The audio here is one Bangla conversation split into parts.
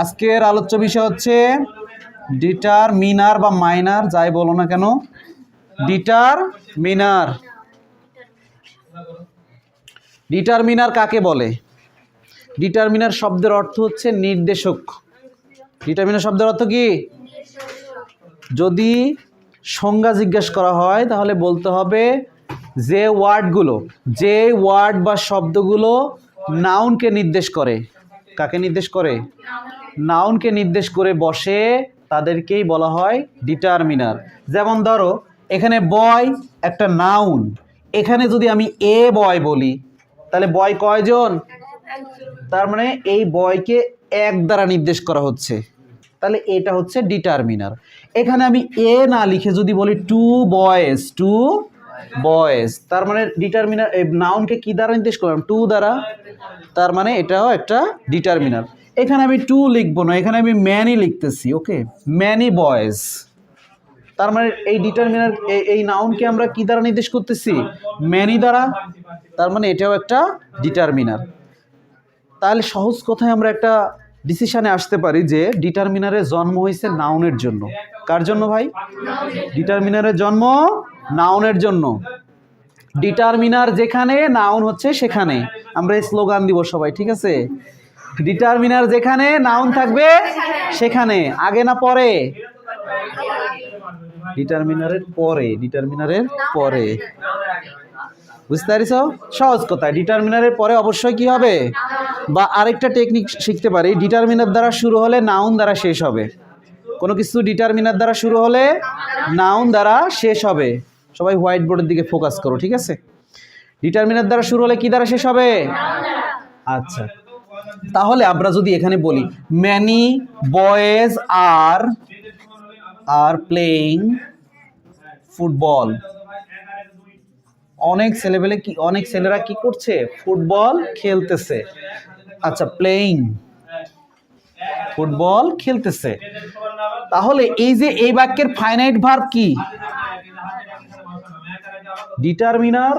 আজকের আলোচ্য বিষয় হচ্ছে ডিটারমিনার বা মাইনার যাই বলো না কেন। ডিটারমিনার ডিটারমিনার কাকে বলে? ডিটারমিনার শব্দের অর্থ হচ্ছে নির্দেশক। ডিটারমিনার শব্দের অর্থ কি? যদি সংজ্ঞা জিজ্ঞেস করা হয় তাহলে বলতে হবে যে ওয়ার্ড বা শব্দগুলো নাউনকে নির্দেশ করে। কাকে নির্দেশ করে? নাউনকে নির্দেশ করে বসে, তাদেরকেই বলা হয় ডিটারমিনার। যেমন ধরো এখানে বয় একটা নাউন, এখানে যদি আমি এ বয় বলি তাহলে বয় কয়জন? তার মানে এই বয়কে এক দ্বারা নির্দেশ করা হচ্ছে, তাহলে এটা হচ্ছে ডিটারমিনার। এখানে আমি এ না লিখে যদি বলি টু বয়েজ, তার মানে ডিটারমিনার নাউনকে কি দ্বারা নির্দেশ করলাম? টু দ্বারা, তার মানে এটাও একটা ডিটারমিনার। এখানে আমি টু লিখবো না, এখানে আমি ম্যানি লিখতেছি, ওকে, ম্যানি বয়েজ, তার মানে এই ডিটারমিনার এই নাউনকে আমরা কি দ্বারা নির্দেশ করতেছি? ম্যানি দ্বারা, তার মানে এটাও একটা ডিটারমিনার। তাহলে সহজ কথায় আমরা একটা ডিসিশনে আসতে পারি যে ডিটারমিনারের জন্ম হয়েছে নাউনের জন্য। কার জন্য ভাই? ডিটারমিনারের জন্ম নাউনের জন্য। ডিটারমিনার যেখানে, নাউন হচ্ছে সেখানে। আমরা এই স্লোগান দিব সবাই, ঠিক আছে? ডিটারমিনার যেখানে, নাউন থাকবে সেখানে। আগে না পরে? ডিটারমিনারের পরে। বুঝতে পারিস? সহজ কথা, ডিটারমিনারের পরে অবশ্যই কি হবে? বা আরেকটা টেকনিক শিখতে পারি, ডিটারমিনার দ্বারা শুরু হলে নাউন দ্বারা শেষ হবে। কোনো কিছু ডিটারমিনার দ্বারা শুরু হলে নাউন দ্বারা শেষ হবে। সবাই হোয়াইট বোর্ডের দিকে ফোকাস করো, ঠিক আছে? ডিটারমিনার দ্বারা শুরু হলে কি দ্বারা শেষ হবে? আচ্ছা, তাহলে আমরা যদি এখানে বলি many boys are playing football, অনেক ছেলেরা কি করছে? ফুটবল খেলতেছে। আচ্ছা, প্লেইং, ফুটবল খেলতেছে। তাহলে এই যে এই বাক্যের ফাইনাইট ভার্ব কি? ডিটারমিনার।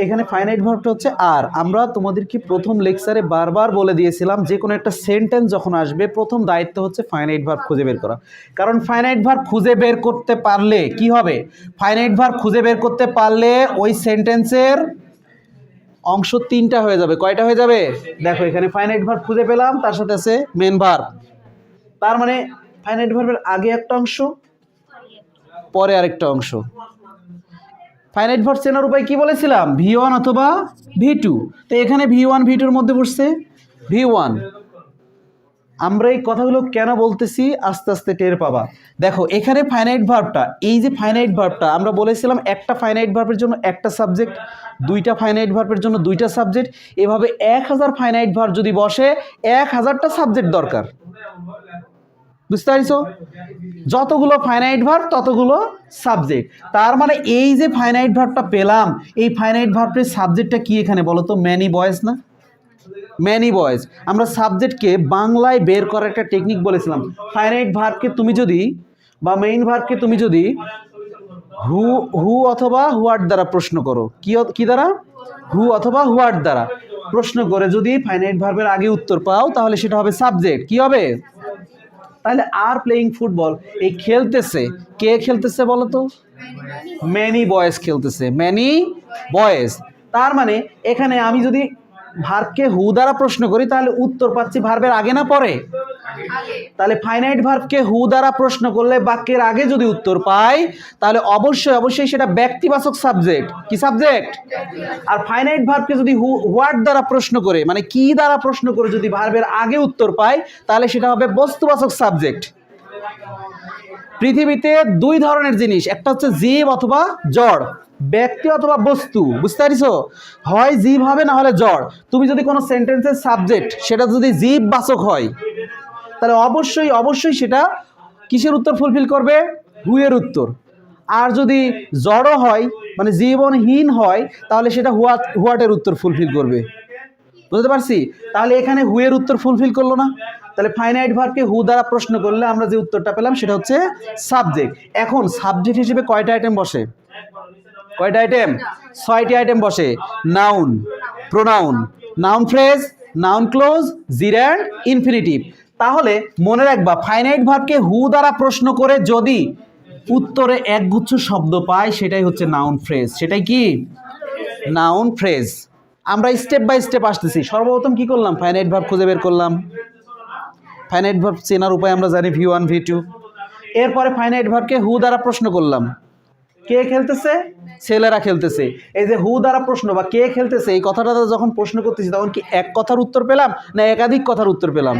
এখানে ফাইনাইট ভার্বটা হচ্ছে আর। আমরা তোমাদেরকে প্রথম লেকচারে বারবার বলে দিয়েছিলাম যে কোনো একটা সেন্টেন্স যখন আসবে প্রথম দায়িত্ব হচ্ছে ফাইনাইট ভার্ব খুঁজে বের করা। কারণ ফাইনাইট ভার্ব খুঁজে বের করতে পারলে কি হবে? ফাইনাইট ভার্ব খুঁজে বের করতে পারলে ওই সেন্টেন্সের অংশ তিনটা হয়ে যাবে। কয়টা হয়ে যাবে? দেখো এখানে ফাইনাইট ভার্ব খুঁজে পেলাম, তার সাথে আছে মেন ভার্ব। তার মানে ফাইনাইট ভার্বের আগে একটা অংশ, পরে আরেকটা অংশ। ফাইনাইট ভার্ব চেনার উপায় কি বলেছিলাম? V1 অথবা V2। তো এখানে V1 V2 এর মধ্যে বসছে V1। আমরা এই কথাগুলো কেন বলতেছি আস্তে আস্তে টের পাবা। দেখো এখানে ফাইনাইট ভার্বটা, এই যে ফাইনাইট ভার্বটা আমরা বলেছিলাম একটা ফাইনাইট ভার্বের জন্য একটা সাবজেক্ট, দুইটা ফাইনাইট ভার্বের জন্য দুইটা সাবজেক্ট। এভাবে 1000 ফাইনাইট ভার্ব যদি বসে 1000টা সাবজেক্ট দরকার। বুঝতে পারছো? যতগুলো ফাইনাইট ভার্ব ততগুলো সাবজেক্ট। তার মানে এই যে ফাইনাইট ভার্বটা পেলাম, এই ফাইনাইট ভার্বের সাবজেক্টটা কি এখানে বলো তো? ম্যানি বয়েজ না? Many boys. আমরা সাবজেক্টকে বাংলায় বের করার একটা টেকনিক বলেছিলাম। ফাইনাইট ভার্বকে তুমি যদি, বা মেইন ভার্বকে তুমি যদি হু অথবা হোয়াট দ্বারা প্রশ্ন করো, কি দ্বারা? হু অথবা হোয়াট দ্বারা প্রশ্ন করে যদি ফাইনাইট ভার্বের আগে উত্তর পাও তাহলে সেটা হবে সাবজেক্ট। কি হবে? তাহলে আর প্লেইং ফুটবল, এই খেলতেছে, কে খেলতেছে বলো তো? ম্যানি বয়েজ খেলতেছে, ম্যানি বয়েজ। তার মানে এখানে আমি যদি ভার্বকে হু দ্বারা প্রশ্ন করি তাহলে উত্তর পাচ্ছি ভার্বের আগে না পরে? তাহলে ফাইনাইট ভার্বকে হু দ্বারা প্রশ্ন করলে বাক্যের আগে যদি উত্তর পাই তাহলে অবশ্যই সেটা ব্যক্তিবাচক সাবজেক্ট। কি সাবজেক্ট? আর ফাইনাইট ভার্বকে যদি হোয়াট দ্বারা প্রশ্ন করে, মানে কি দ্বারা প্রশ্ন করে যদি ভার্বের আগে উত্তর পাই তাহলে সেটা হবে বস্তুবাচক সাবজেক্ট। পৃথিবীতে দুই ধরনের জিনিস, একটা হচ্ছে জীব অথবা জড়, ব্যক্তি অথবা বস্তু। বুঝতে পারছো? হয় জীব হবে না হলে জড়। তুমি যদি কোনো সেন্টেন্সের সাবজেক্ট সেটা যদি জীববাচক হয় তাহলে অবশ্যই সেটা কিসের উত্তর ফুলফিল করবে? হু এর উত্তর। আর যদি জড় হয়, মানে জীবনহীন হয়, তাহলে সেটা হোয়াটের উত্তর ফুলফিল করবে। বুঝতে পারছি? তাহলে এখানে হু এর উত্তর ফুলফিল করলো না। তাহলে ফাইনাইট ভার্বকে হু দ্বারা প্রশ্ন করলে আমরা যে উত্তরটা পেলাম সেটা হচ্ছে সাবজেক্ট। এখন সাবজেক্ট হিসেবে কয়টা আইটেম বসে? কয়টা আইটেম? 6টি আইটেম বসে। Noun, pronoun, noun phrase, noun clause, জির অ্যান্ড ইনফিনিটিভ। তাহলে মনে রাখবা ফাইনাইট ভার্বকে হু দ্বারা প্রশ্ন করে যদি উত্তরে একগুচ্ছ শব্দ পায় সেটাই হচ্ছে নাউন ফ্রেজ। সেটাই কি নাউন ফ্রেজ। আমরা স্টেপ বাই স্টেপ আসতেছি। সর্বপ্রথম কি করলাম, ফাইনাইট ভার্ব খুঁজে বের করলাম। ফাইনাইট ভার্ব চেনার উপায় আমরা জানি V1 V2। এরপরে ফাইনাইট ভার্বকে হু দ্বারা প্রশ্ন করলাম। কে খেলতেছে, ছেলেরা খেলতেছে। এই যে হু দ্বারা প্রশ্ন বা কে খেলতেছে এই কথাটা যখন প্রশ্ন করতেছি তখন কি এক কথার উত্তর পেলাম না একাধিক কথার উত্তর পেলাম?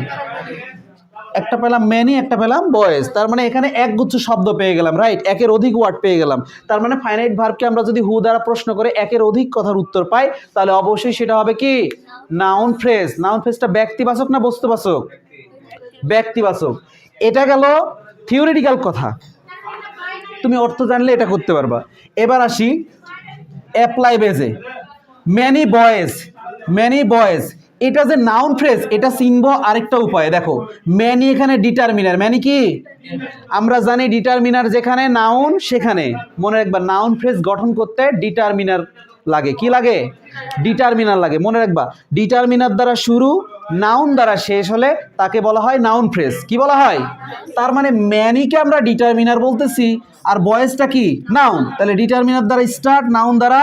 একটা পেলাম ম্যানি, একটা পেলাম বয়েজ। তার মানে এখানে একগুচ্ছ শব্দ পেয়ে গেলাম, রাইট? একের অধিক ওয়ার্ড পেয়ে গেলাম। তার মানে ফাইনাইট ভার্বকে আমরা যদি হু দ্বারা প্রশ্ন করে একের অধিক কথার উত্তর পাই তাহলে অবশ্যই সেটা হবে কি নাউন ফ্রেজ। নাউন ফ্রেজটা ব্যক্তিবাচক না বস্তুবাচক? ব্যক্তিবাচক। এটা গেল থিওরিটিক্যাল কথা, তুমি অর্থ জানলে এটা করতে পারবা। এবার আসি অ্যাপ্লাই বেজে। ম্যানি বয়েজ, ম্যানি বয়েজ এটা যে নাউন ফ্রেজ এটা চিনবো আরেকটা উপায়। দেখো ম্যানি এখানে ডিটারমিনার। ম্যানি কি আমরা জানি ডিটারমিনার যেখানে নাউন সেখানে। মনে রাখবা নাউন ফ্রেজ গঠন করতে ডিটারমিনার লাগে। কি লাগে? ডিটারমিনার লাগে। মনে রাখবা ডিটারমিনার দ্বারা শুরু নাউন দ্বারা শেষ হলে তাকে বলা হয় নাউন ফ্রেজ। কি বলা হয়? তার মানে ম্যানিকে আমরা ডিটারমিনার বলতেছি আর বয়েজটা কি নাউন। তাহলে ডিটারমিনার দ্বারা স্টার্ট, নাউন দ্বারা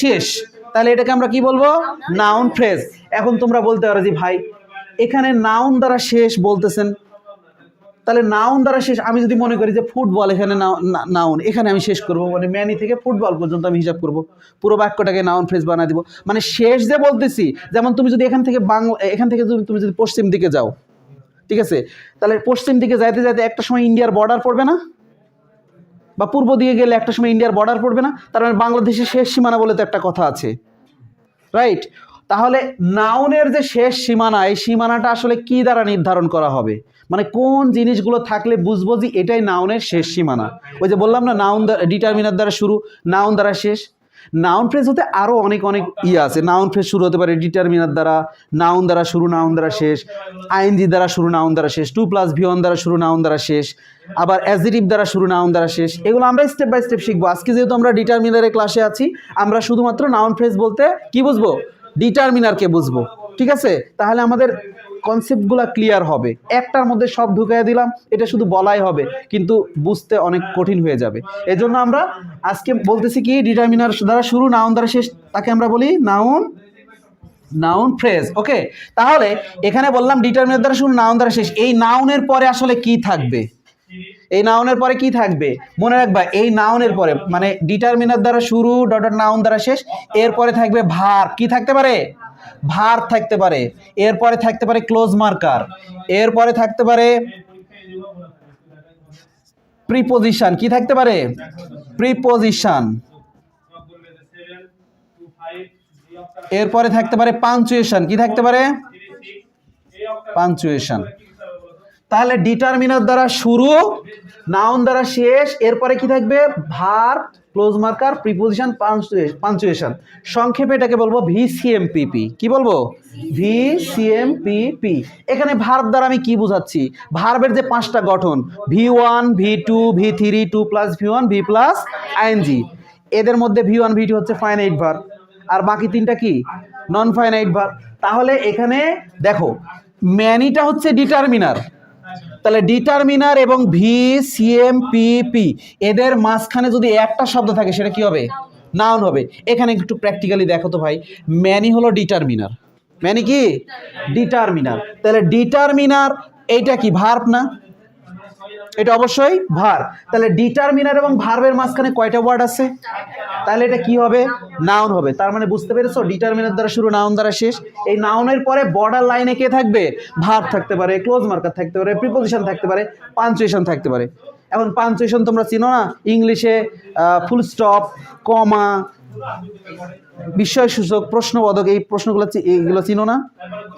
শেষ, তাহলে এটাকে আমরা কি বলবো নাউন ফ্রেজ। এখন তোমরা বলতে পারো যে ভাই এখানে নাউন দ্বারা শেষ বলতেছেন, তাহলে নাউন দ্বারা শেষ আমি যদি মনে করি যে ফুটবল এখানে নাউন, এখানে আমি শেষ করব মানে ম্যানি থেকে ফুটবল পর্যন্ত আমি হিসাব করব, পুরো বাক্যটাকে নাউন ফ্রেজ বানিয়ে দিব। মানে শেষ যে বলতেছি, যেমন তুমি যদি এখান থেকে এখান থেকে তুমি যদি পশ্চিম দিকে যাও, ঠিক আছে, তাহলে পশ্চিম দিকে যাইতে যাইতে একটা সময় ইন্ডিয়ার বর্ডার পড়বে না? বা পূর্ব দিকে গেলে একটা সময় ইন্ডিয়ার বর্ডার পড়বে না? তার মানে বাংলাদেশের শেষ সীমানা বলে তো একটা কথা আছে, রাইট? তাহলে নাউনের যে শেষ সীমানা, এই সীমানাটা আসলে কি দ্বারা নির্ধারণ করা হবে? মানে কোন জিনিসগুলো থাকলে বুঝবো যে এটাই নাউনের শেষ সীমানা? ওই যে বললাম না নাউন ডিটারমিনার দ্বারা শুরু, নাউন দ্বারা শেষ। নাউন ফ্রেজ হতে আরও অনেক আছে। নাউন ফ্রেজ শুরু হতে পারে ডিটারমিনার দ্বারা, নাউন দ্বারা শুরু নাউন দ্বারা শেষ, আইএনজি দ্বারা শুরু নাউন দ্বারা শেষ, 2+V1 দ্বারা শুরু নাউন দ্বারা শেষ, আবার অ্যাডজেক্টিভ দ্বারা শুরু নাউন দ্বারা শেষ। এগুলো আমরা স্টেপ বাই স্টেপ শিখবো। আজকে যেহেতু আমরা ডিটারমিনারের ক্লাসে আছি, আমরা শুধুমাত্র নাউন ফ্রেজ বলতে কি বুঝবো? ডিটারমিনারকে বুঝবো, ঠিক আছে? তাহলে আমাদের কনসেপ্টগুলো ক্লিয়ার হবে। একটার মধ্যে সব ঢুকিয়ে দিলাম, এটা শুধু বলাই হবে কিন্তু বুঝতে অনেক কঠিন হয়ে যাবে। এজন্য আমরা আজকে বলতেছি কি ডিটারমিনার দ্বারা শুরু নাউন দ্বারা শেষ, তাকে আমরা বলি নাউন ফ্রেজ। ওকে, তাহলে এখানে বললাম ডিটারমিনার দ্বারা শুরু নাউন দ্বারা শেষ। এই নাউনের পরে আসলে কি থাকবে? এই নাউনের পরে কি থাকবে মনে রাখবা? এই নাউনের পরে মানে ডিটারমিনার দ্বারা শুরু ডট নাউন দ্বারা শেষ, এরপরে থাকবে ভার্ব। কি থাকতে পারে? ভার্ব থাকতে পারে। এরপরে থাকতে পারে ক্লোজ মার্কার, এরপরে থাকতে পারে প্রিপোজিশন। কি থাকতে পারে? প্রিপোজিশন। এরপরে থাকতে পারে পাঞ্চুয়েশন। কি থাকতে পারে? পাঞ্চুয়েশন। তাহলে ডিটারমিনার দ্বারা শুরু নাউন দ্বারা শেষ, এরপরে কি থাকবে? Verb, close marker, preposition, punctuation. সংক্ষেপে এটাকে বলবো VCMPP। কি বলবো? VCMPP। এখানে ভার্ব দ্বারা আমি কি বুঝাচ্ছি? ভার্বের যে 5টা গঠন V1 V2 V3 2+V1 V+ING, এদের মধ্যে V1 V2 হচ্ছে ফাইনাইট ভার্ব আর বাকি 3টা কি নন ফাইনাইট ভার্ব। তাহলে এখানে দেখো ম্যানিটা হচ্ছে ডিটারমিনার, তাহলে ডিটারমিনার এবং VCMPP এদের মাঝখানে যদি একটা শব্দ থাকে সেটা কি হবে? নাউন হবে। এখানে একটু প্র্যাকটিক্যালি দেখো তো ভাই, ম্যানি হলো ডিটারমিনার। ম্যানি কি? ডিটারমিনার। তাহলে ডিটারমিনার এইটা কি ভার্ব না? এটা অবশ্যই ভার্ব। তাহলে ডিটারমিনার এবং ভার্বের মাঝখানে কয়টা ওয়ার্ড আছে? তাহলে এটা কি হবে? নাউন হবে। তার মানে বুঝতে পেরেছো ডিটারমিনার দ্বারা শুরু নাউন দ্বারা শেষ। এই নাউনের পরে বর্ডার লাইনে কে থাকবে? ভার্ব থাকতে পারে, ক্লোজ মার্কার থাকতে পারে, প্রিপোজিশন থাকতে পারে, পাঞ্চুয়েশন থাকতে পারে। এখন পাঞ্চুয়েশন তোমরা চিনো না? ইংলিশে ফুল স্টপ, কমা, বিস্ময়সূচক, প্রশ্নবোধক, এই প্রশ্নগুলো এগুলো চিনো না?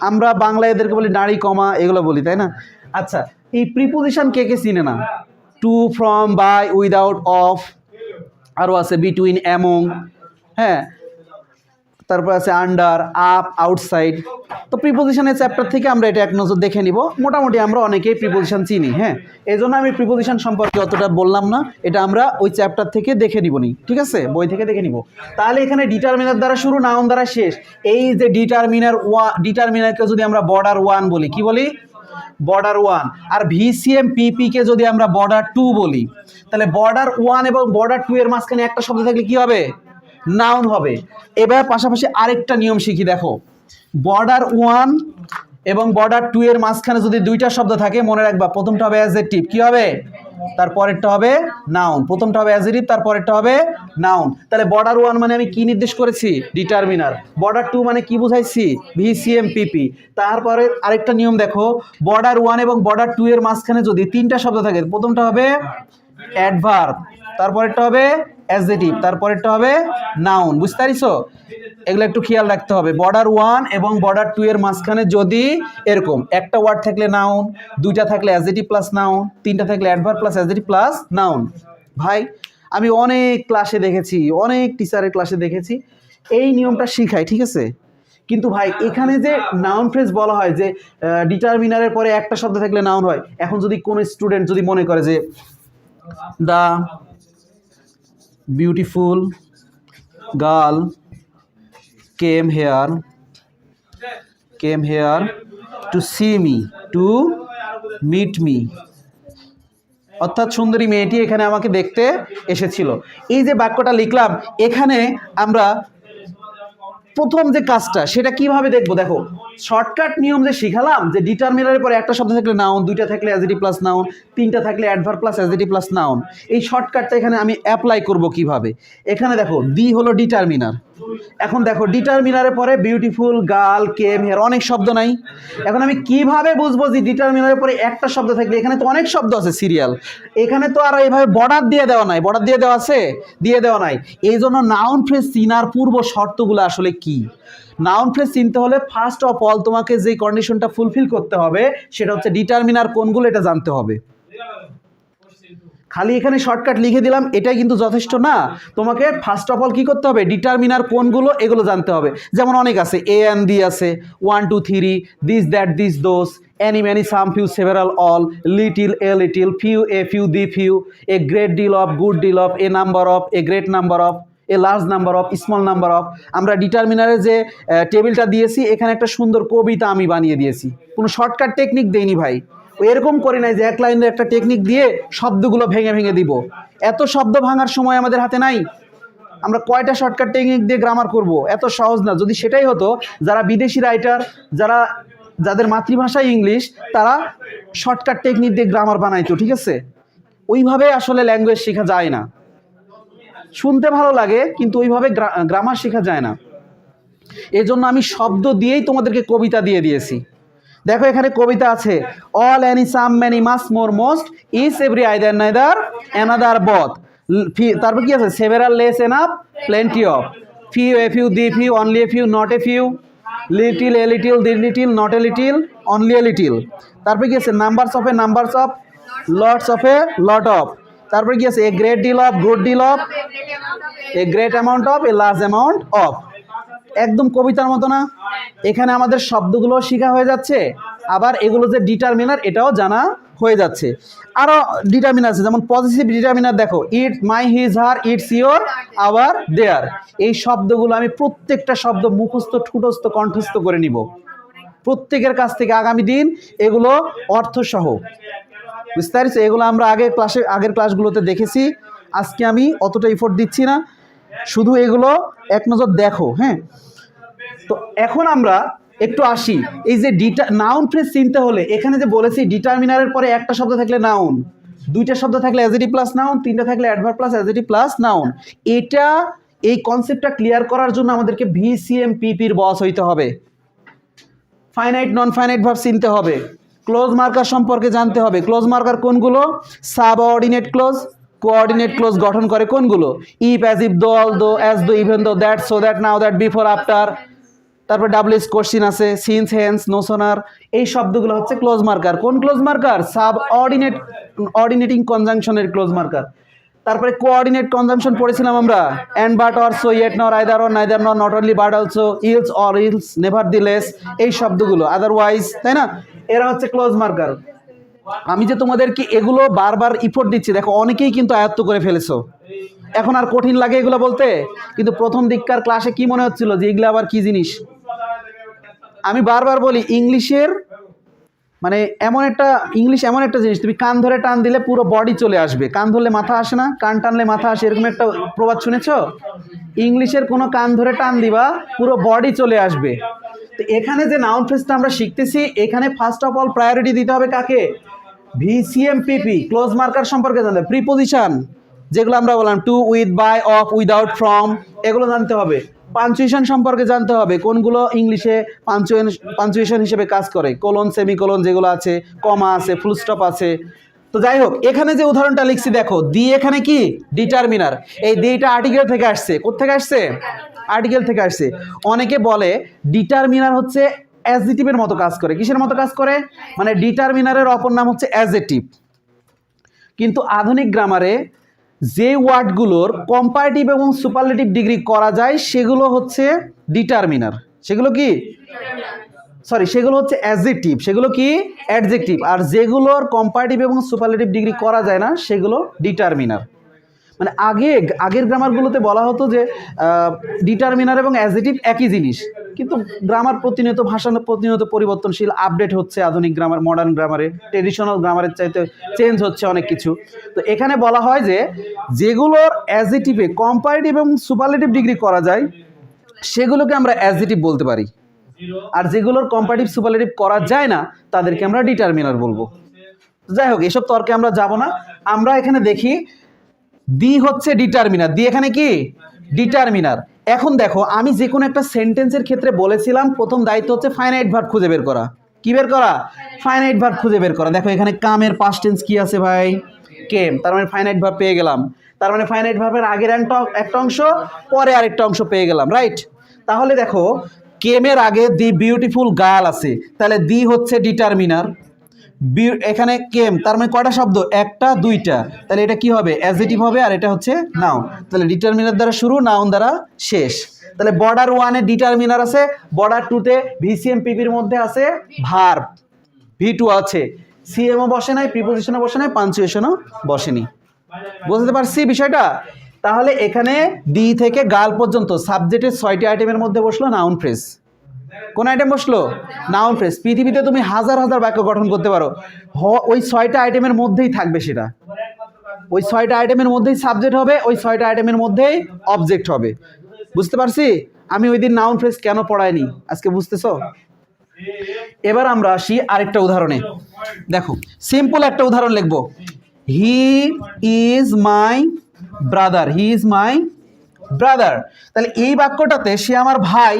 আমরা বাংলায় এদেরকে বলি দাঁড়ি, কমা, এগুলো বলি, তাই না? আচ্ছা, এই প্রিপোজিশন কে কে চিনে না? To, from, by, without, of, আরও আছে বিটুইন, অ্যামং, হ্যাঁ, তারপর আছে আন্ডার, আপ, আউটসাইড। তো প্রিপোজিশনের চ্যাপ্টার থেকে আমরা এটা এক নজর দেখে নিব। মোটামুটি আমরা অনেকেই প্রিপোজিশন চিনি, হ্যাঁ, এই জন্য আমি প্রিপোজিশন সম্পর্কে অতটা বললাম না, এটা আমরা ওই চ্যাপ্টার থেকে দেখে নিব, ঠিক আছে, বই থেকে দেখে নিব। তাহলে এখানে ডিটারমিনার দ্বারা শুরু নাউন দ্বারা শেষ, এই যে ডিটারমিনারকে যদি আমরা বর্ডার ওয়ান বলি, কি বলি? বর্ডার 1, আর ভিসিএম পিপি কে যদি আমরা বর্ডার 2 বলি, তাহলে বর্ডার 1 এবং বর্ডার 2 এর মাঝখানে একটা শব্দ থাকলে কি হবে? নাউন হবে। এবার পাশাপাশি আরেকটা নিয়ম শিখি, দেখো বর্ডার 1 এবং বর্ডার 2 এর মাঝখানে যদি দুইটা শব্দ থাকে, মনে রাখবা প্রথমটা হবে অ্যাডজেক্টিভ, কি হবে? তারপরেরটা হবে নাউন। প্রথমটা হবে অ্যাডজেক্টিভ, তারপরেরটা হবে নাউন। তাহলে বর্ডার 1 মানে আমি কি নির্দেশ করেছি? ডিটারমিনার। বর্ডার 2 মানে কি বুঝাইছি? ভিসিএম পিপি। তারপরে আরেকটা নিয়ম দেখো, বর্ডার 1 এবং বর্ডার 2 এর মাঝখানে যদি তিনটা শব্দ থাকে, প্রথমটা হবে অ্যাডভার্ব, তারপরেরটা হবে অ্যাডজেক্টিভ, তারপরেরটা হবে নাউন। বুঝতে পারিছো? এগুলো একটু খেয়াল রাখতে হবে। বর্ডার 1 এবং বর্ডার 2 এর মাঝখানে যদি এরকম একটা ওয়ার্ড থাকলে নাউন, দুইটা থাকলে অ্যাডজেক্টিভ প্লাস নাউন, তিনটা থাকলে adverb plus adjective plus noun. ভাই আমি অনেক ক্লাসে দেখেছি, অনেক টিচারের ক্লাসে দেখেছি এই নিয়মটা শিখায়, ঠিক আছে? কিন্তু ভাই এখানে যে নাউন ফ্রেজ বলা হয় যে ডিটারমিনারের পরে একটা শব্দ থাকলে নাউন হয়, এখন যদি কোনো স্টুডেন্ট যদি মনে করে যে the beautiful girl came here to see me, to meet me, অর্থাৎ সুন্দরী মেয়েটি এখানে আমাকে দেখতে এসেছিল। এই যে বাক্যটা লিখলাম, এখানে আমরা প্রথম যে কাজটা সেটা কিভাবে দেখবো? দেখো শর্টকাট নিয়ম যে শিখালাম যে ডিটারমিনারের পরে একটা শব্দ থাকলে নাউন, দুইটা থাকলে অ্যাডজেক্টিভ প্লাস নাউন, তিনটা থাকলে adverb plus adjective plus noun, এই শর্টকাটটা এখানে আমি অ্যাপ্লাই করব কিভাবে? এখানে দেখো দি হলো ডিটারমিনার। এখন দেখো ডিটারমিনারের পরে বিউটিফুল গার্ল কেম হিয়ার, অনেক শব্দ নাই। এখন আমি কিভাবে বুঝবো যে ডিটারমিনারের পরে একটা শব্দ থাকলে? এখানে তো অনেক শব্দ আছে সিরিয়াল, এখানে তো আর এইভাবে বর্ডার দিয়ে দেওয়া নাই। বর্ডার দিয়ে দেওয়া আছে? দিয়ে দেওয়া নাই। এই জন্য নাউন ফ্রেজ চিনার পূর্ব শর্তগুলো আসলে কি? নাউন ফ্রেজ চিনতে হলে ফার্স্ট অফ অল তোমাকে যে কন্ডিশনটা ফুলফিল করতে হবে সেটা হচ্ছে ডিটারমিনার কোনগুলো এটা জানতে হবে। খালি এখানে শর্টকাট লিখে দিলাম এটাই কিন্তু যথেষ্ট না, তোমাকে ফার্স্ট অফ অল কী করতে হবে? ডিটারমিনার কোনগুলো এগুলো জানতে হবে। যেমন অনেক আছে, এ অ্যান্ড দি আছে, 1 2 3, this that this those, any many some few several all, little a little, few a few the few, a great deal of, good deal of, a number of, a great number of, a large number of, small number of। আমরা ডিটারমিনারে যে টেবিলটা দিয়েছি এখানে একটা সুন্দর কবিতা আমি বানিয়ে দিয়েছি, কোনো শর্টকাট টেকনিক দেইনি ভাই। এরকম করি নাই যে এক লাইনের একটা টেকনিক দিয়ে শব্দগুলো ভেঙে ভেঙে দিব। এত শব্দ ভাঙার সময় আমাদের হাতে নাই। আমরা কয়টা শর্টকাট টেকনিক দিয়ে গ্রামার করব? এত সহজ না। যদি সেটাই হতো, যারা বিদেশি রাইটার, যাদের মাতৃভাষা ইংলিশ, তারা শর্টকাট টেকনিক দিয়ে গ্রামার বানাইতো, ঠিক আছে? ওইভাবে আসলে ল্যাঙ্গুয়েজ শেখা যায় না। শুনতে ভালো লাগে কিন্তু ওইভাবে গ্রামার শেখা যায় না। এই জন্য আমি শব্দ দিয়েই তোমাদেরকে কবিতা দিয়ে দিয়েছি। দেখো এখানে কবিতা আছে, all any some many much more most, each every either neither another both. তারপর কি আছে? Several less enough plenty of, few a few the few only a few not a few, little a little the little not a little only a little. তারপরে কি আছে? Numbers of a numbers of, lots of a lot of. তারপরে কি আছে? A great deal of, good deal of, a great amount of, a large amount of. একদম কবিতার মতো না? এখানে আমাদের শব্দগুলো শেখা হয়ে যাচ্ছে, আবার এগুলো যে ডিটারমিনার এটাও জানা হয়ে যাচ্ছে। আরও ডিটারমিনার আছে, যেমন পজিটিভ ডিটারমিনার দেখো, it, my, his, her, its, your, our, their. এই শব্দগুলো আমি প্রত্যেকটা শব্দ মুখস্থ, ঠুটস্থ, কণ্ঠস্থ করে নিব প্রত্যেকের কাছ থেকে আগামী দিন, এগুলো অর্থসহ। বুঝতে পারছি? এগুলো আমরা আগের ক্লাসগুলোতে দেখেছি। আজকে আমি অতটা এফোর্ট দিচ্ছি না, শুধু এগুলো এক নজর দেখো। হ্যাঁ, তো এখন আমরা একটু আসি, এই যে নাউন ফ্রেজ চিনতে হলে এখানে যে বলেছি ডিটারমিনারের পরে একটা শব্দ থাকলে নাউন, দুইটা শব্দ থাকলে অ্যাডজেক্টিভ প্লাস নাউন, তিনটা থাকলে adverb plus adjective plus noun. এই কনসেপ্টটা ক্লিয়ার করার জন্য আমাদেরকে ভিসিএম পিপির বস হইতে হবে, ফাইনাইট নন ফাইনাইট ভার্ব চিনতে হবে, ক্লোজ মার্কার সম্পর্কে জানতে হবে। ক্লোজ মার্কার কোনগুলো? Subordinate clause. কোঅর্ডিনেট ক্লোজ গঠন করে কোনগুলো? If, as if, though, although, as though, even though, that, so that, now that, before, after. তারপর ডাব্লিউএস কোশ্চিন আছে, সিন্স, হেন্স, নোশনার। এই শব্দগুলো হচ্ছে ক্লোজ মার্কার। কোন ক্লোজ মার্কার? অর্ডিনেটিং কনজাংশনের ক্লোজ মার্কার। তারপরে কোঅর্ডিনেট কনজাংশন পড়েছিলাম আমরা, and, but, or, so, yet, nor, either, or, neither, nor, not only, but also, else, or, else, নেভারদিলেস, এই শব্দগুলো, আদারওয়াইজ, তাই না? এরা হচ্ছে ক্লোজ মার্কার। আমি যে তোমাদেরকে এগুলো বারবার ইফোর্ট দিচ্ছি, দেখো অনেকেই কিন্তু আয়ত্ত করে ফেলেছো। এখন আর কঠিন লাগে এগুলো বলতে, কিন্তু প্রথম দিককার ক্লাসে কি মনে হচ্ছিল যে এগুলো আবার কি জিনিস? আমি বারবার বলি, ইংলিশের মানে এমন একটা ইংলিশ এমন একটা জিনিস, তুমি কান ধরে টান দিলে পুরো বডি চলে আসবে, কান ধরলে মাথা আসে না, কান টানলে মাথা আসে, এরকম একটা প্রবাদ শুনেছো? ইংলিশের কোনো কান ধরে টান দিবা পুরো বডি চলে আসবে। তো এখানে যে নাউন ফ্রেজটা আমরা শিখতেছি, এখানে ফার্স্ট অফ অল প্রায়োরিটি দিতে হবে কাকে? ভিসিএমপিপি, ক্লোজ মার্কার সম্পর্কে জানতে হবে, প্রিপোজিশন যেগুলো আমরা বললাম to, with, by, of, without, from, এগুলো জানতে হবে। পাঞ্চুয়েশন সম্পর্কে জানতে হবে, কোনগুলো ইংলিশে পাঞ্চুয়েশন হিসেবে কাজ করে, কোলন, সেমিকোলন যেগুলো আছে, কমা আছে, ফুল স্টপ আছে। তো যাই হোক, এখানে যে উদাহরণটা লিখছি দেখো, দি এখানে কি ডিটারমিনার, এই দিটা আর্টিকেল থেকে আসছে। কোত্থেকে আসছে? আর্টিকেল থেকে আসছে। অনেকে বলে ডিটারমিনার হচ্ছে অ্যাডজেক্টিভের মতো কাজ করে। কিসের মতো কাজ করে? মানে ডিটারমিনারের অপর নাম হচ্ছে অ্যাডজেক্টিভ। কিন্তু আধুনিক গ্রামারে যে ওয়ার্ডগুলোর কম্পারেটিভ এবং সুপারলেটিভ ডিগ্রি করা যায় সেগুলো হচ্ছে ডিটারমিনার। সেগুলো কি? সেগুলো হচ্ছে অ্যাডজেক্টিভ। সেগুলো কি? অ্যাডজেক্টিভ। আর যেগুলোর কম্পারেটিভ এবং সুপারলেটিভ ডিগ্রি করা যায় না সেগুলো ডিটারমিনার। মানে আগের গ্রামারগুলোতে বলা হতো যে ডিটারমিনার এবং অ্যাডজেক্টিভ একই জিনিস, কিন্তু গ্রামার প্রতিনিয়ত, ভাষা প্রতিনিয়ত পরিবর্তনশীল, আপডেট হচ্ছে। আধুনিক গ্রামার, মডার্ন গ্রামারে, ট্রেডিশনাল গ্রামারের চাইতে চেঞ্জ হচ্ছে অনেক কিছু। তো এখানে বলা হয় যে যেগুলোর অ্যাডজেক্টিভে কম্পারেটিভ এবং সুপারলেটিভ ডিগ্রি করা যায় সেগুলোকে আমরা অ্যাডজেক্টিভ বলতে পারি, আর যেগুলোর কম্পারেটিভ সুপারলেটিভ করা যায় না তাদেরকে আমরা ডিটারমিনার বলবো। যাই হোক, এসব তর্কে আমরা যাব না। আমরা এখানে দেখি দি হচ্ছে ডিটারমিনার। দি এখানে কি? ডিটারমিনার। এখন দেখো, আমি যে কোনো একটা সেন্টেন্সের ক্ষেত্রে বলেছিলাম প্রথম দায়িত্ব হচ্ছে ফাইনাইট ভার্ব খুঁজে বের করা। কি বের করা? ফাইনাইট ভার্ব খুঁজে বের করা। দেখো এখানে কামের পাস্ট টেন্স কি আছে ভাই? কেম। তার মানে ফাইনাইট ভার্ব পেয়ে গেলাম। তার মানে ফাইনাইট ভার্বের আগের একটা অংশ, পরে আরেকটা অংশ পেয়ে গেলাম, রাইট? তাহলে দেখো, কেমের আগে দি বিউটিফুল গার্ল আছে, তাহলে দি হচ্ছে ডিটারমিনার। এখানে কেম, তার মানে কয়টা শব্দ? একটা, দুইটা, তাহলে এটা কি হবে? অ্যাডজেক্টিভ হবে, আর এটা হচ্ছে নাউন। তাহলে ডিটারমিনার দ্বারা শুরু, নাউন দ্বারা শেষ। তাহলে বর্ডার ওয়ানে ডিটারমিনার আছে, বর্ডার টুতে ভিসিএমপিপির মধ্যে আছে ভার্ব, ভি2 আছে, সিএমও বসে নাই, প্রিপোজিশনও বসে নাই, পাঞ্চুয়েশনও বসেনি। বুঝতে পারছি বিষয়টা? তাহলে এখানে ডি থেকে গাল পর্যন্ত সাবজেক্টের 6টি আইটেমের মধ্যে বসলো নাউন ফ্রেজ। কোন আইটেম বসলো? Noun phrase. পৃথিবীতে তুমি হাজার হাজার বাক্য গঠন করতে পারো, ওই 6টা আইটেমের মধ্যেই থাকবে সেটা। ওই 6টা আইটেমের মধ্যেই সাবজেক্ট হবে, ওই 6টা আইটেমের মধ্যেই অবজেক্ট হবে। বুঝতে পারছি? আমি ওই দিন নাউন ফ্রেজ কেন পড়াইনি, আজকে বুঝতেছো? এবার আমরা আসি আরেকটা উদাহরণে। দেখো, সিম্পল একটা উদাহরণ লিখবো, he is my brother. He is my brother. তাহলে এই বাক্যটাতে সে আমার ভাই,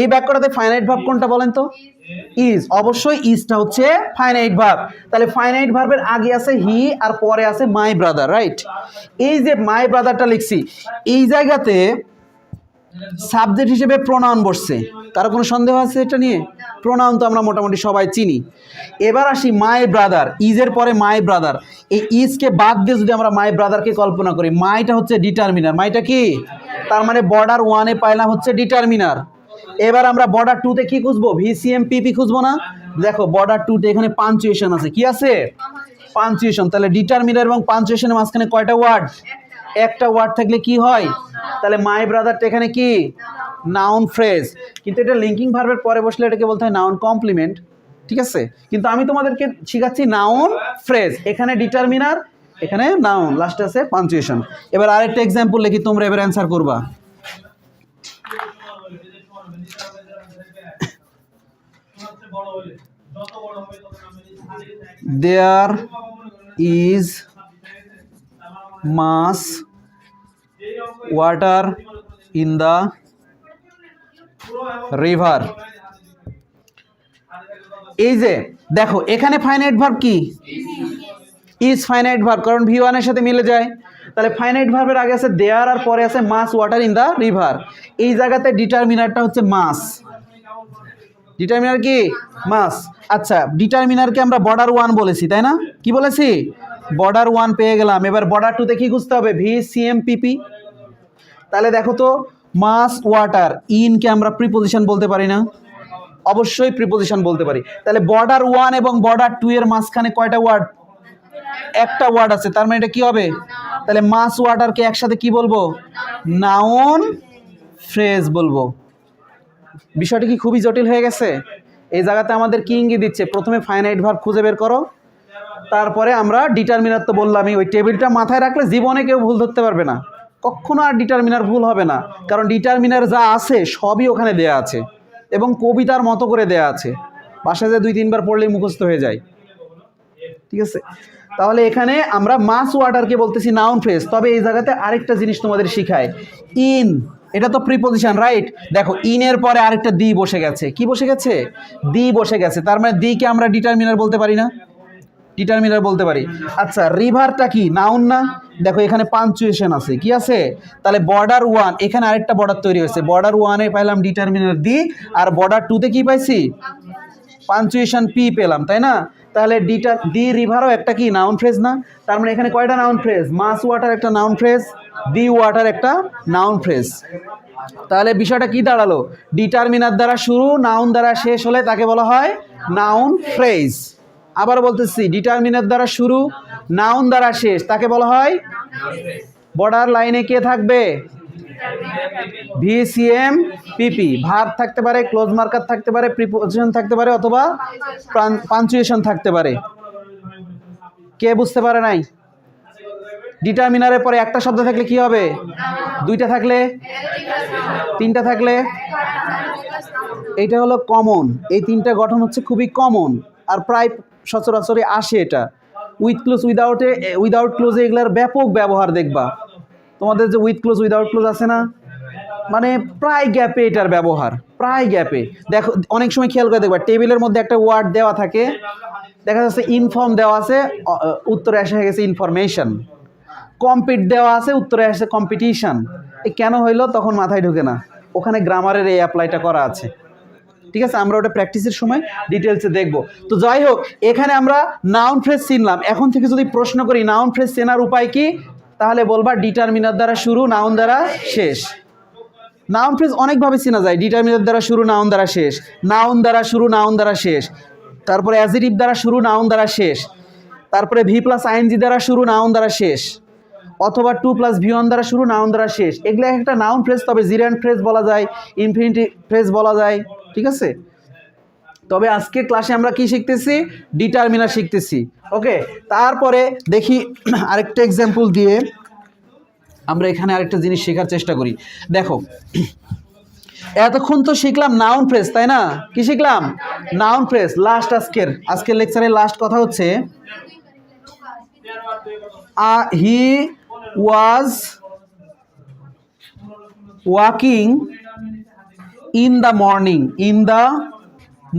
এই বাক্যটাতে ফাইনাইট ভার্ব কোনটা বলেন তো? ইজ। অবশ্যই ইজটা হচ্ছে ফাইনাইট ভার্ব। তাহলে ফাইনাইট ভার্বের আগে আছে হি আর পরে আছে মাই ব্রাদার, রাইট? এই যে মাই ব্রাদারটা লিখছি, এই জায়গাতে সাবজেক্ট হিসেবে প্রোনাউন বসছে। কারো কোনো সন্দেহ আছে এটা নিয়ে? প্রোনাউন তো আমরা মোটামুটি সবাই চিনি। এবার আসি মাই ব্রাদার, ইজের পরে মাই ব্রাদার। এই ইজকে বাদ দিয়ে যদি আমরা মাই ব্রাদারকে কল্পনা করি, মাইটা হচ্ছে ডিটারমিনার। মাইটা কি? তার মানে বর্ডার ওয়ানে পাইলাম হচ্ছে ডিটারমিনার। এবার আমরা বর্ডার টুতে কি খুঁজবো? ভিসিএমপিপি খুঁজবো না? দেখো বর্ডার টুতে এখানে পাঞ্চুয়েশন আছে। কি আছে? পাঞ্চুয়েশন। তাহলে ডিটারমিনার এবং পাঞ্চুয়েশনের মাঝখানে কয়টা ওয়ার্ড? একটা ওয়ার্ড থাকলে কি হয়? তাহলে মাই ব্রাদারটা এখানে কি? Noun phrase. কিন্তু এটা লিঙ্কিং ভার্বের পরে বসলে এটাকে বলতে হয় নাউন কমপ্লিমেন্ট, ঠিক আছে? কিন্তু আমি তোমাদেরকে শিখাচ্ছি নাউন ফ্রেজ। এখানে ডিটারমিনার, এখানে নাউন, লাস্টে আছে পাঞ্চুয়েশন। এবার আরেকটা এক্সাম্পল লিখি, তোমরা এবার অ্যান্সার করবা। There is much water in the river. এই যে দেখো, এখানে ফাইনাইট ভার্ব কি? ইজ ফাইনাইট ভার্ব, কারণ ভি1 এর সাথে মিলে যায়। তাহলে ফাইনাইট ভার্বের আগে আছে দেয়ার আর পরে আছে মাস ওয়াটার ইন দ্য রিভার। এই জায়গাতে ডিটারমিনারটা হচ্ছে মাস। ডিটারমিনার কি? মাস। আচ্ছা, ডিটারমিনারকে আমরা বর্ডার ওয়ান বলেছি, তাই না? কি বলেছি? বর্ডার ওয়ান পেয়ে গেলাম। এবার বর্ডার টুতে কি খুঁজতে হবে? ভিসিএমপিপি। তাহলে দেখো তো, মাস ওয়াটার, ইনকে আমরা প্রিপোজিশন বলতে পারি না? অবশ্যই প্রিপোজিশন বলতে পারি। তাহলে বর্ডার ওয়ান এবং বর্ডার টু এর মাঝখানে কয়টা ওয়ার্ড? একটা ওয়ার্ড আছে। তার মানে এটা কি হবে? তাহলে মাস ওয়াটারকে একসাথে কি বলবো? নাউন ফ্রেজ বলবো। বিষয়টা কি খুবই জটিল হয়ে গেছে? এই জায়গাতে আমাদের কি ইঙ্গিত দিচ্ছে, প্রথমে ফাইনাইট ভার্ব খুঁজে বের করো, তারপরে আমরা ডিটারমিনার তো বললামই, ওই টেবিলটা মাথায় রাখলে জীবনে কেউ ভুল ধরতে পারবে না, কখনো আর ডিটারমিনার ভুল হবে না, কারণ ডিটারমিনার যা আছে সবই ওখানে দেয়া আছে এবং কবিতার মতো করে দেয়া আছে, বাসায় যে 2-3 বার পড়লেই মুখস্থ হয়ে যায়। ঠিক আছে, তাহলে এখানে আমরা মাস ওয়াটারকে বলতেছি নাউন ফ্রেজ। তবে এই জায়গাতে আরেকটা জিনিস তোমাদের শিখায়, ইন, এটা তো প্রিপোজিশন রাইট। দেখো ইনের পরে আরেকটা দি বসে গেছে, কি বসে গেছে, দি বসে গেছে, তার মানে দিকে আমরা ডিটারমিনার বলতে পারি না, ডিটারমিনার বলতে পারি। আচ্ছা রিভারটা কি নাউন না, দেখো এখানে পাঞ্চুয়েশন আছে, কি আছে, তাহলে বর্ডার 1 এখানে আরেকটা বর্ডার তৈরি হয়েছে, বর্ডার 1-এ পাইলাম ডিটারমিনার দি, আর বর্ডার 2-তে কি পাইছি, পাঞ্চুয়েশন পি পেলাম, তাই না? তাহলে দি রিভারও একটা কি নাউন ফ্রেজ না? তার মানে এখানে কয়টা নাউন ফ্রেজ, মাস ওয়াটার একটা নাউন ফ্রেজ, দি ওয়াটার একটা নাউন ফ্রেজ। তাহলে বিষয়টা কি দাঁড়ালো, ডিটারমিনার দ্বারা শুরু নাউন দ্বারা শেষ হলে তাকে বলা হয় নাউন ফ্রেজ। আবার বলতেছি, ডিটারমিনার দ্বারা শুরু নাউন দ্বারা শেষ তাকে বলা হয়, বর্ডার লাইনে কে থাকবে, ভিসিএম পিপি, ভার্ব থাকতে পারে, ক্লোজ মার্কার থাকতে পারে, প্রিপোজিশন থাকতে পারে, অথবা পাঞ্চুয়েশন থাকতে পারে। কে বুঝতে পারে নাই? ডিটারমিনারের পরে একটা শব্দ থাকলে কি হবে, 2টা থাকলে, 3টা থাকলে, এইটা হলো কমন, এই 3টা গঠন হচ্ছে খুবই কমন আর প্রায় সচরাচরই আসে এটা। উইথ ক্লোজ উইদাউট ক্লোজে এগুলার ব্যাপক ব্যবহার দেখবা, তোমাদের যে উইথ ক্লোজ উইদাউট ক্লোজ আছে না, মানে প্রায় গ্যাপে এটার ব্যবহার, প্রায় গ্যাপে। দেখো অনেক সময় খেয়াল করে দেখবা, টেবিলের মধ্যে একটা ওয়ার্ড দেওয়া থাকে, দেখা যাচ্ছে ইনফর্ম দেওয়া আছে, উত্তরে এসে গেছে ইনফরমেশন, কম্পিট দেওয়া আছে, উত্তরে আসে কম্পিটিশন। এ কেন হইলো তখন মাথায় ঢোকে না, ওখানে গ্রামারের এই অ্যাপ্লাইটা করা আছে। ঠিক আছে, আমরা ওটা প্র্যাকটিসের সময় ডিটেলসে দেখব। তো যাই হোক, এখানে আমরা নাউন ফ্রেজ চিনলাম। এখন থেকে যদি প্রশ্ন করি নাউন ফ্রেজ চেনার উপায় কি, তাহলে বলবা ডিটারমিনার দ্বারা শুরু নাউন দ্বারা শেষ। নাউন ফ্রেজ অনেকভাবে চেনা যায়, ডিটারমিনার দ্বারা শুরু নাউন দ্বারা শেষ, নাউন দ্বারা শুরু নাউন দ্বারা শেষ, তারপরে অ্যাডজেক্টিভ দ্বারা শুরু নাউন দ্বারা শেষ, তারপরে ভি প্লাস আইএনজি দ্বারা শুরু নাউন দ্বারা শেষ, অথবা 2 + V1 দ্বারা শুরু নাউন দ্বারা শেষ। এগুলো একটা নাউন ফ্রেজ, তবে জিরান্ড ফ্রেজ বলা যায়, ইনফিনিটিভ ফ্রেজ বলা যায়। ঠিক আছে, তবে আজকে ক্লাসে আমরা কি শিখতেছি, ডিটারমিনার শিখতেছি। ওকে, তারপরে দেখি আরেকটা এক্সাম্পল দিয়ে আমরা এখানে আরেকটা জিনিস শেখার চেষ্টা করি। দেখো এতক্ষণ তো শিখলাম নাউন ফ্রেজ, তাই না? কি শিখলাম, নাউন ফ্রেজ। লাস্ট আজকের লেকচারের লাস্ট কথা হচ্ছে, he was walking in the morning, in the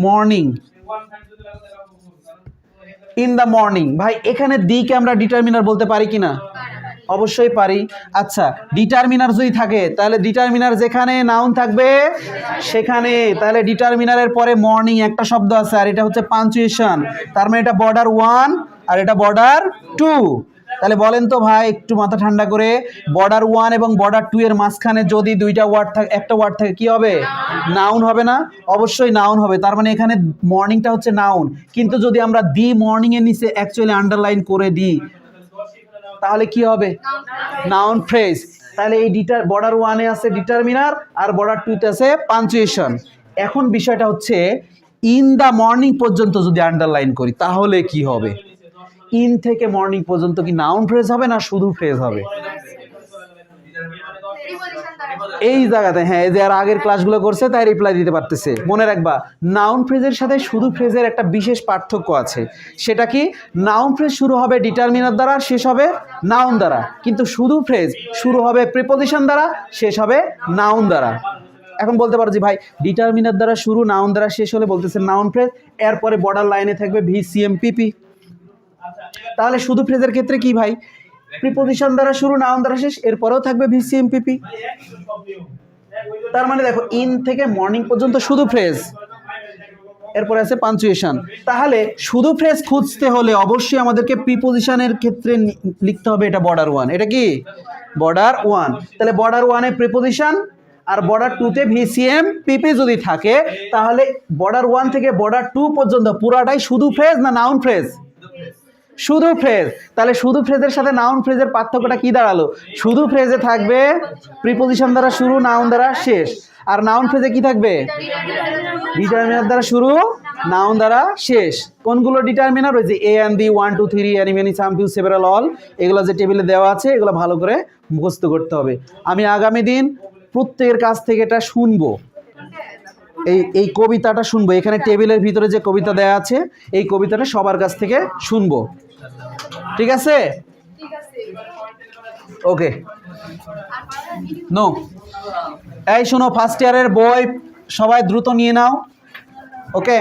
morning, in the morning. ভাই এখানে দিকে আমরা ডিটারমিনার বলতে পারি কিনা? অবশ্যই পারি। আচ্ছা ডিটারমিনার যদি থাকে তাহলে ডিটারমিনার যেখানে নাউন থাকবে সেখানে, তাহলে ডিটারমিনারের পরে মর্নিং একটা শব্দ আছে আর এটা হচ্ছে পাঞ্চুয়েশন, তার মানে এটা বর্ডার 1 আর এটা বর্ডার 2। তাহলে বলেন তো ভাই একটু মাথা ঠান্ডা করে, বর্ডার 1 এবং বর্ডার 2 এর মাঝখানে যদি দুইটা ওয়ার্ড থাকে, একটা ওয়ার্ড থাকে, কি হবে, নাউন হবে না? অবশ্যই নাউন হবে। তার মানে এখানে মর্নিংটা হচ্ছে নাউন, কিন্তু যদি আমরা দি মর্নিং এর নিচে অ্যাকচুয়ালি আন্ডারলাইন করে দিই তাহলে কি হবে, নাউন ফ্রেজ। তাহলে এই বর্ডার 1-এ আছে ডিটারমিনার আর বর্ডার 2-তে আছে পাঞ্চুয়েশন। এখন বিষয়টা হচ্ছে ইন দ্য মর্নিং পর্যন্ত যদি আন্ডারলাইন করি তাহলে কি হবে, ইন থেকে মর্নিং পর্যন্ত কি নাউন ফ্রেজ হবে না শুধু ফ্রেজ হবে? এই জায়গাতে হ্যাঁ, এই যে আর আগের ক্লাসগুলো করছে তাই রিপ্লাই দিতে পারতেছে। মনে রাখবা নাউন ফ্রেজের সাথে শুধু ফ্রেজের একটা বিশেষ পার্থক্য আছে, সেটা কি, নাউন ফ্রেজ শুরু হবে ডিটারমিনার দ্বারা, শেষ হবে নাউন দ্বারা, কিন্তু শুধু ফ্রেজ শুরু হবে প্রিপোজিশন দ্বারা, শেষ হবে নাউন দ্বারা। এখন বলতে পারো যে ভাই ডিটারমিনার দ্বারা শুরু নাউন দ্বারা শেষ হলে বলতেছে নাউন ফ্রেজ, এরপরে বর্ডার লাইনে থাকবে VCMPP। তাহলে শুধু ফ্রেজের ক্ষেত্রে কি ভাই, প্রিপোজিশন দ্বারা শুরু নাউন দ্বারা শেষ, এরপরেও থাকবে VCMPP। তার মানে দেখো ইন থেকে মর্নিং পর্যন্ত শুধু ফ্রেজ, এরপরে আছে পাঞ্চুয়েশন। তাহলে শুধু ফ্রেজ খুঁজতে হলে অবশ্যই আমাদেরকে প্রিপোজিশনের ক্ষেত্রে লিখতে হবে এটা বর্ডার 1, এটা কি বর্ডার 1। তাহলে বর্ডার 1-এ প্রিপোজিশন আর বর্ডার 2-তে VCMPP যদি থাকে তাহলে বর্ডার 1 থেকে বর্ডার 2 পর্যন্ত পুরাটাই শুধু ফ্রেজ না নাউন ফ্রেজ? শুধু ফ্রেজ। তাহলে শুধু ফ্রেজের সাথে নাউন ফ্রেজের পার্থক্যটা কি দাঁড়ালো? শুধু ফ্রেজে থাকবে প্রিপোজিশন দ্বারা শুরু, নাউন দ্বারা শেষ। আর নাউন ফ্রেজে কি থাকবে? ডিটারমিনার দ্বারা শুরু, নাউন দ্বারা শেষ। কোনগুলো ডিটারমিনার? ওই যে a and B, 1 2 3, any many some few several all, এগুলো যে টেবিলে দেওয়া আছে এগুলো ভালো করে মুখস্থ করতে হবে। আমি আগামী দিন প্রত্যেকের কাছ থেকে এটা শুনবো, এই কবিতাটা শুনবো। এখানে টেবিলের ভিতরে যে কবিতা দেয়া আছে এই কবিতাটা সবার কাছ থেকে শুনবো, ঠিক আছে? ওকে, নো। এই শোনো, ফার্স্ট ইয়ারের বই সবাই দ্রুত নিয়ে নাও, ওকে।